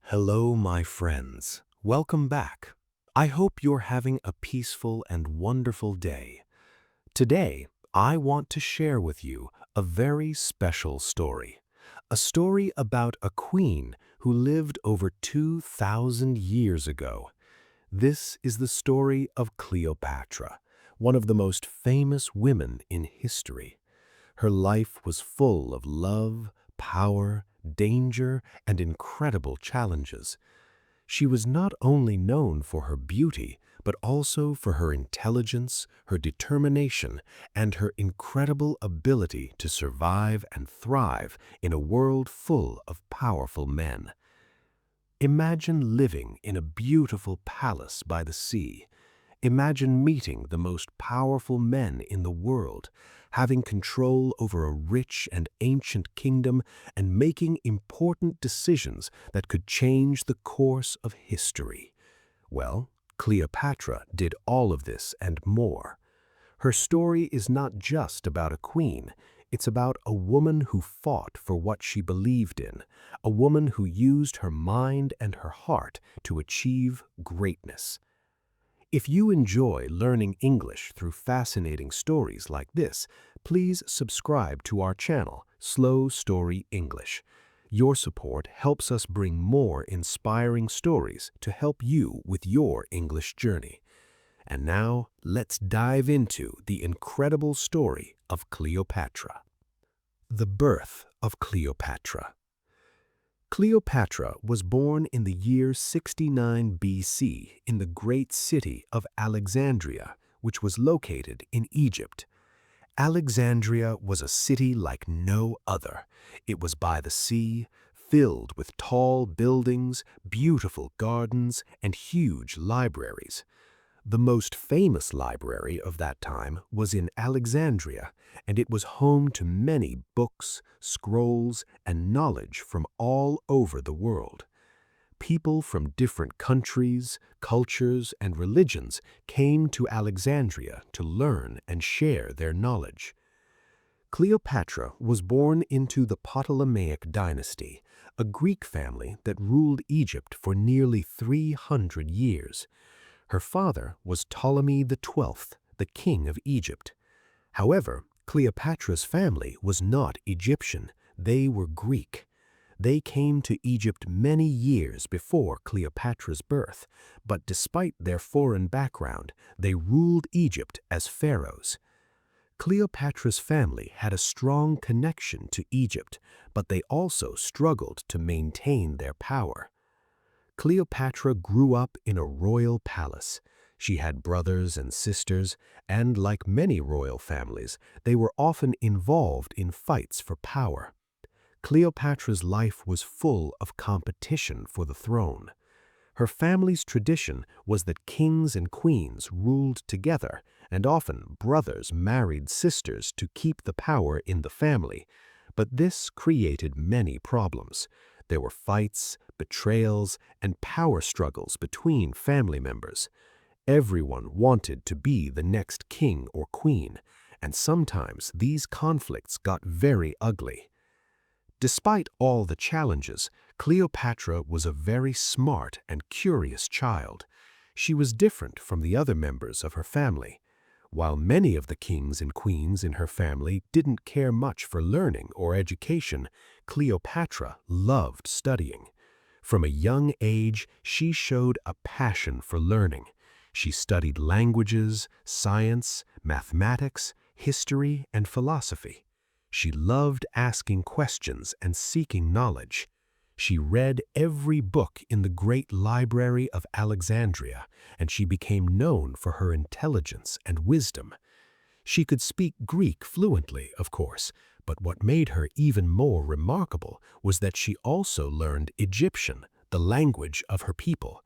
Hello, my friends. Welcome back. I hope you're having a peaceful and wonderful day. Today, I want to share with you a very special story. A story about a queen who lived over 2,000 years ago. This is the story of Cleopatra, one of the most famous women in history. Her life was full of love, power, danger, and incredible challenges. She was not only known for her beauty, but also for her intelligence, her determination, and her incredible ability to survive and thrive in a world full of powerful men. Imagine living in a beautiful palace by the sea. Imagine meeting the most powerful men in the world, having control over a rich and ancient kingdom, and making important decisions that could change the course of history. Well, Cleopatra did all of this and more. Her story is not just about a queen. It's about a woman who fought for what she believed in, a woman who used her mind and her heart to achieve greatness. If you enjoy learning English through fascinating stories like this, please subscribe to our channel, Slow Story English. Your support helps us bring more inspiring stories to help you with your English journey. And now, let's dive into the incredible story of Cleopatra. The birth of Cleopatra. Cleopatra was born in the year 69 BC in the great city of Alexandria, which was located in Egypt. Alexandria was a city like no other. It was by the sea, filled with tall buildings, beautiful gardens, and huge libraries. The most famous library of that time was in Alexandria, and it was home to many books, scrolls, and knowledge from all over the world. People from different countries, cultures, and religions came to Alexandria to learn and share their knowledge. Cleopatra was born into the Ptolemaic dynasty, a Greek family that ruled Egypt for nearly 300 years. Her father was Ptolemy XII, the king of Egypt. However, Cleopatra's family was not Egyptian, they were Greek. They came to Egypt many years before Cleopatra's birth, but despite their foreign background, they ruled Egypt as pharaohs. Cleopatra's family had a strong connection to Egypt, but they also struggled to maintain their power. Cleopatra grew up in a royal palace. She had brothers and sisters, and like many royal families, they were often involved in fights for power. Cleopatra's life was full of competition for the throne. Her family's tradition was that kings and queens ruled together, and often brothers married sisters to keep the power in the family. But this created many problems. There were fights, betrayals, and power struggles between family members. Everyone wanted to be the next king or queen, and sometimes these conflicts got very ugly. Despite all the challenges, Cleopatra was a very smart and curious child. She was different from the other members of her family. While many of the kings and queens in her family didn't care much for learning or education, Cleopatra loved studying. From a young age, she showed a passion for learning. She studied languages, science, mathematics, history, and philosophy. She loved asking questions and seeking knowledge. She read every book in the great library of Alexandria, and she became known for her intelligence and wisdom. She could speak Greek fluently, of course, but what made her even more remarkable was that she also learned Egyptian, the language of her people.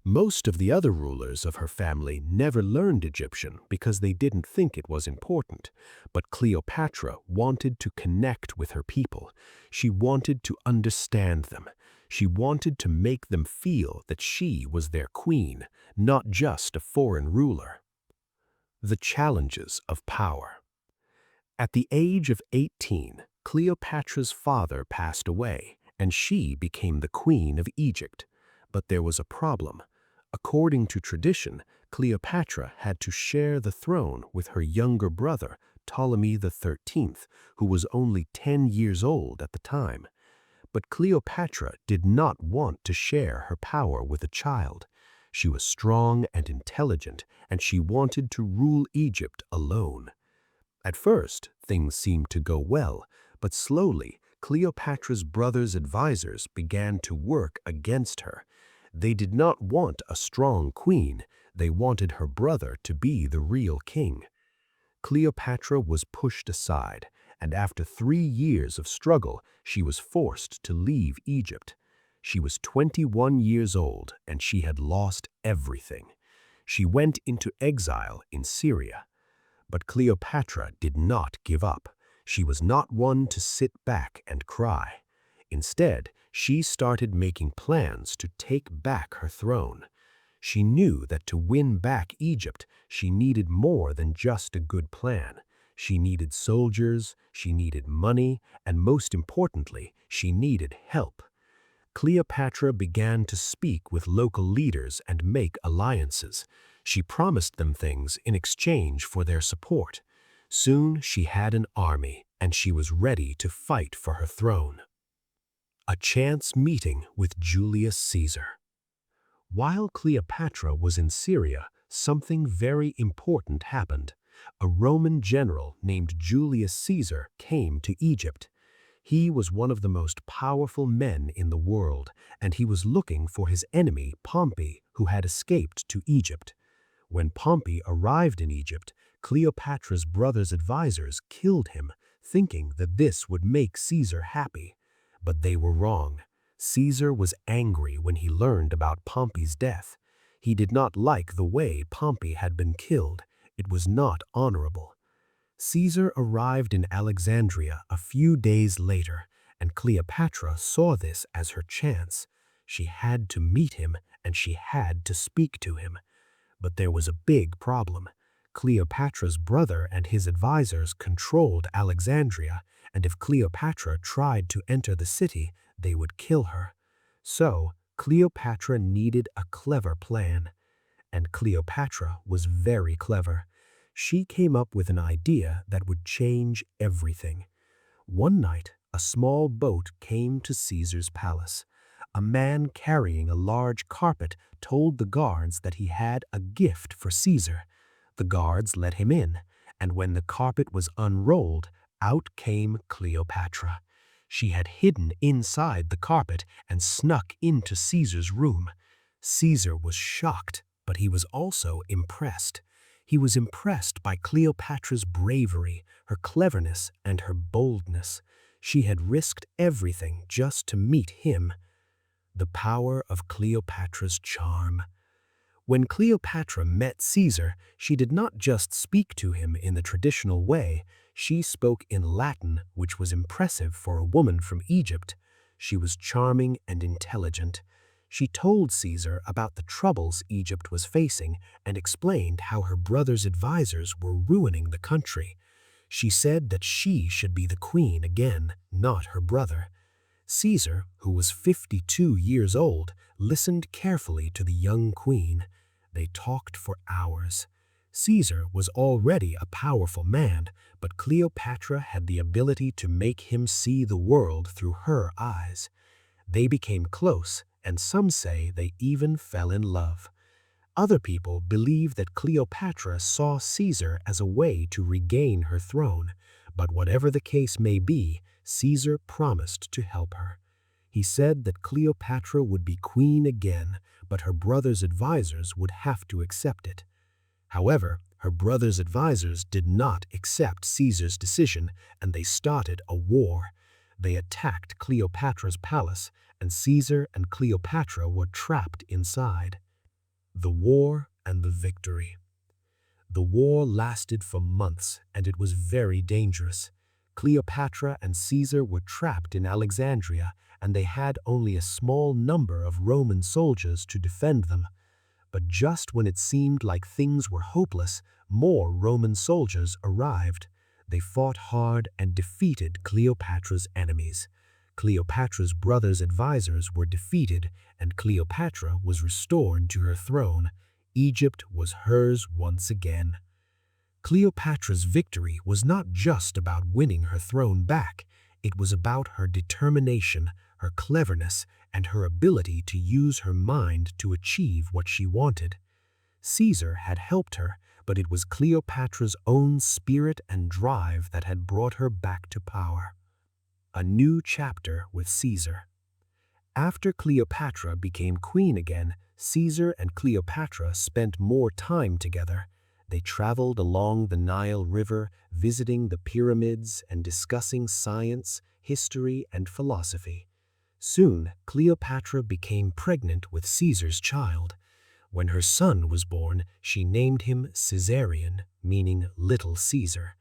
Most of the other rulers of her family never learned Egyptian because they didn't think it was important. But Cleopatra wanted to connect with her people. She wanted to understand them. She wanted to make them feel that she was their queen, not just a foreign ruler. The challenges of power. At the age of 18, Cleopatra's father passed away, and she became the queen of Egypt. But there was a problem. According to tradition, Cleopatra had to share the throne with her younger brother, Ptolemy XIII, who was only 10 years old at the time. But Cleopatra did not want to share her power with a child. She was strong and intelligent, and she wanted to rule Egypt alone. At first, things seemed to go well, but slowly, Cleopatra's brother's advisors began to work against her. They did not want a strong queen, they wanted her brother to be the real king. Cleopatra was pushed aside, and after 3 years of struggle, she was forced to leave Egypt. She was 21 years old, and she had lost everything. She went into exile in Syria. But Cleopatra did not give up. She was not one to sit back and cry. Instead, she started making plans to take back her throne. She knew that to win back Egypt, she needed more than just a good plan. She needed soldiers, she needed money, and most importantly, she needed help. Cleopatra began to speak with local leaders and make alliances. She promised them things in exchange for their support. Soon she had an army, and she was ready to fight for her throne. A chance meeting with Julius Caesar. While Cleopatra was in Syria, something very important happened. A Roman general named Julius Caesar came to Egypt. He was one of the most powerful men in the world, and he was looking for his enemy Pompey, who had escaped to Egypt. When Pompey arrived in Egypt, Cleopatra's brother's advisors killed him, thinking that this would make Caesar happy. But they were wrong. Caesar was angry when he learned about Pompey's death. He did not like the way Pompey had been killed. It was not honorable. Caesar arrived in Alexandria a few days later, and Cleopatra saw this as her chance. She had to meet him, and she had to speak to him. But there was a big problem. Cleopatra's brother and his advisors controlled Alexandria, and if Cleopatra tried to enter the city, they would kill her. So, Cleopatra needed a clever plan. And Cleopatra was very clever. She came up with an idea that would change everything. One night, a small boat came to Caesar's palace. A man carrying a large carpet told the guards that he had a gift for Caesar. The guards let him in, and when the carpet was unrolled, out came Cleopatra. She had hidden inside the carpet and snuck into Caesar's room. Caesar was shocked, but he was also impressed. He was impressed by Cleopatra's bravery, her cleverness, and her boldness. She had risked everything just to meet him. The power of Cleopatra's charm. When Cleopatra met Caesar, she did not just speak to him in the traditional way. She spoke in Latin, which was impressive for a woman from Egypt. She was charming and intelligent. She told Caesar about the troubles Egypt was facing and explained how her brother's advisors were ruining the country. She said that she should be the queen again, not her brother. Caesar, who was 52 years old, listened carefully to the young queen. They talked for hours. Caesar was already a powerful man, but Cleopatra had the ability to make him see the world through her eyes. They became close, and some say they even fell in love. Other people believe that Cleopatra saw Caesar as a way to regain her throne, but whatever the case may be, Caesar promised to help her. He said that Cleopatra would be queen again, but her brother's advisors would have to accept it. However, her brother's advisors did not accept Caesar's decision, and they started a war. They attacked Cleopatra's palace, and Caesar and Cleopatra were trapped inside. The war and the victory. The war lasted for months, and it was very dangerous. Cleopatra and Caesar were trapped in Alexandria, and they had only a small number of Roman soldiers to defend them. But just when it seemed like things were hopeless, more Roman soldiers arrived. They fought hard and defeated Cleopatra's enemies. Cleopatra's brothers' advisors were defeated, and Cleopatra was restored to her throne. Egypt was hers once again. Cleopatra's victory was not just about winning her throne back. It was about her determination, her cleverness, and her ability to use her mind to achieve what she wanted. Caesar had helped her, but it was Cleopatra's own spirit and drive that had brought her back to power. A new chapter with Caesar. After Cleopatra became queen again, Caesar and Cleopatra spent more time together. They traveled along the Nile River, visiting the pyramids and discussing science, history, and philosophy. Soon, Cleopatra became pregnant with Caesar's child. When her son was born, she named him Caesarion, meaning Little Caesar.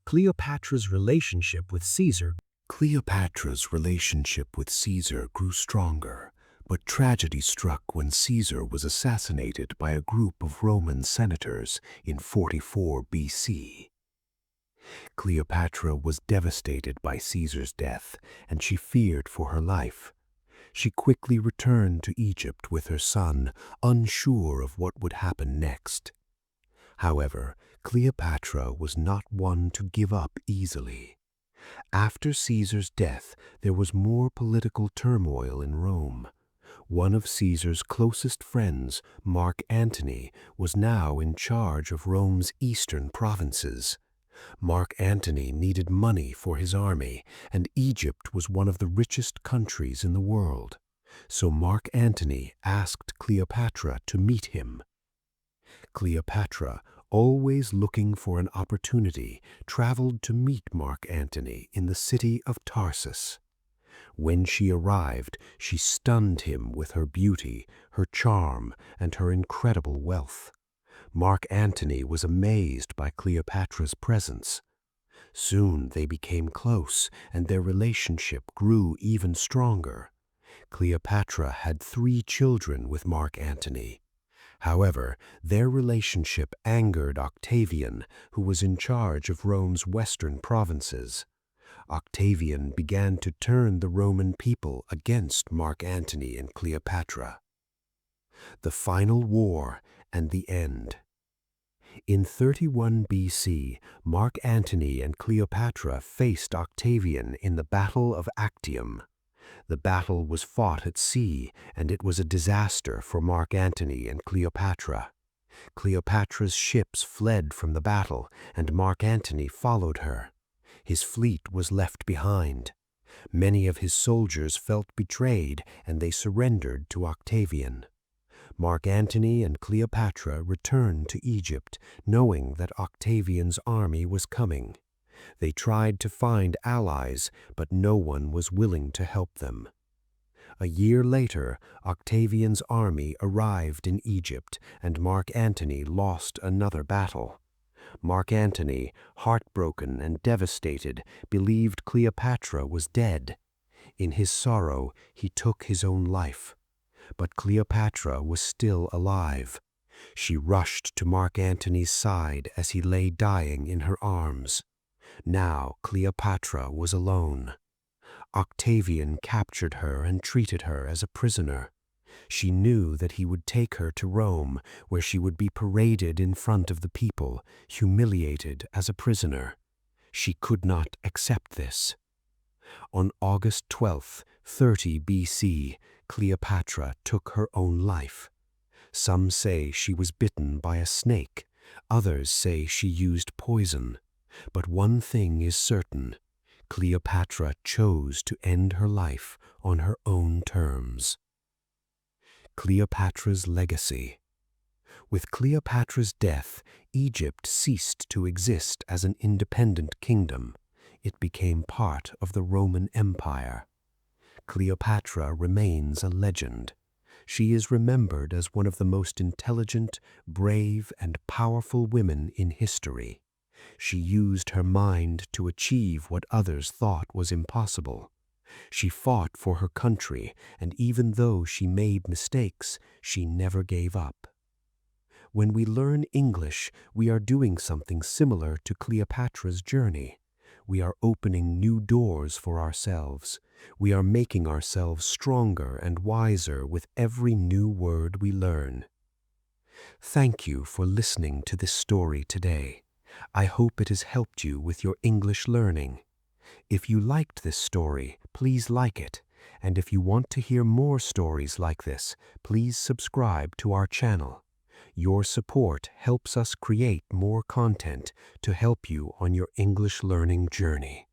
Cleopatra's relationship with Caesar grew stronger, but tragedy struck when Caesar was assassinated by a group of Roman senators in 44 BC. Cleopatra was devastated by Caesar's death, and she feared for her life. She quickly returned to Egypt with her son, unsure of what would happen next. However, Cleopatra was not one to give up easily. After Caesar's death, there was more political turmoil in Rome. One of Caesar's closest friends, Mark Antony, was now in charge of Rome's eastern provinces. Mark Antony needed money for his army, and Egypt was one of the richest countries in the world. So Mark Antony asked Cleopatra to meet him. Cleopatra, always looking for an opportunity, traveled to meet Mark Antony in the city of Tarsus. When she arrived, she stunned him with her beauty, her charm, and her incredible wealth. Mark Antony was amazed by Cleopatra's presence. Soon they became close, and their relationship grew even stronger. Cleopatra had 3 children with Mark Antony. However, their relationship angered Octavian, who was in charge of Rome's western provinces. Octavian began to turn the Roman people against Mark Antony and Cleopatra. The final war and the end. In 31 BC, Mark Antony and Cleopatra faced Octavian in the Battle of Actium. The battle was fought at sea, and it was a disaster for Mark Antony and Cleopatra. Cleopatra's ships fled from the battle, and Mark Antony followed her. His fleet was left behind. Many of his soldiers felt betrayed, and they surrendered to Octavian. Mark Antony and Cleopatra returned to Egypt, knowing that Octavian's army was coming. They tried to find allies, but no one was willing to help them. A year later, Octavian's army arrived in Egypt, and Mark Antony lost another battle. Mark Antony, heartbroken and devastated, believed Cleopatra was dead. In his sorrow, he took his own life. But Cleopatra was still alive. She rushed to Mark Antony's side as he lay dying in her arms. Now Cleopatra was alone. Octavian captured her and treated her as a prisoner. She knew that he would take her to Rome, where she would be paraded in front of the people, humiliated as a prisoner. She could not accept this. On August 12, 30 BC, Cleopatra took her own life. Some say she was bitten by a snake, others say she used poison. But one thing is certain: Cleopatra chose to end her life on her own terms. Cleopatra's legacy. With Cleopatra's death, Egypt ceased to exist as an independent kingdom. It became part of the Roman Empire. Cleopatra remains a legend. She is remembered as one of the most intelligent, brave, and powerful women in history. She used her mind to achieve what others thought was impossible. She fought for her country, and even though she made mistakes, she never gave up. When we learn English, we are doing something similar to Cleopatra's journey. We are opening new doors for ourselves. We are making ourselves stronger and wiser with every new word we learn. Thank you for listening to this story today. I hope it has helped you with your English learning. If you liked this story, please like it. And if you want to hear more stories like this, please subscribe to our channel. Your support helps us create more content to help you on your English learning journey.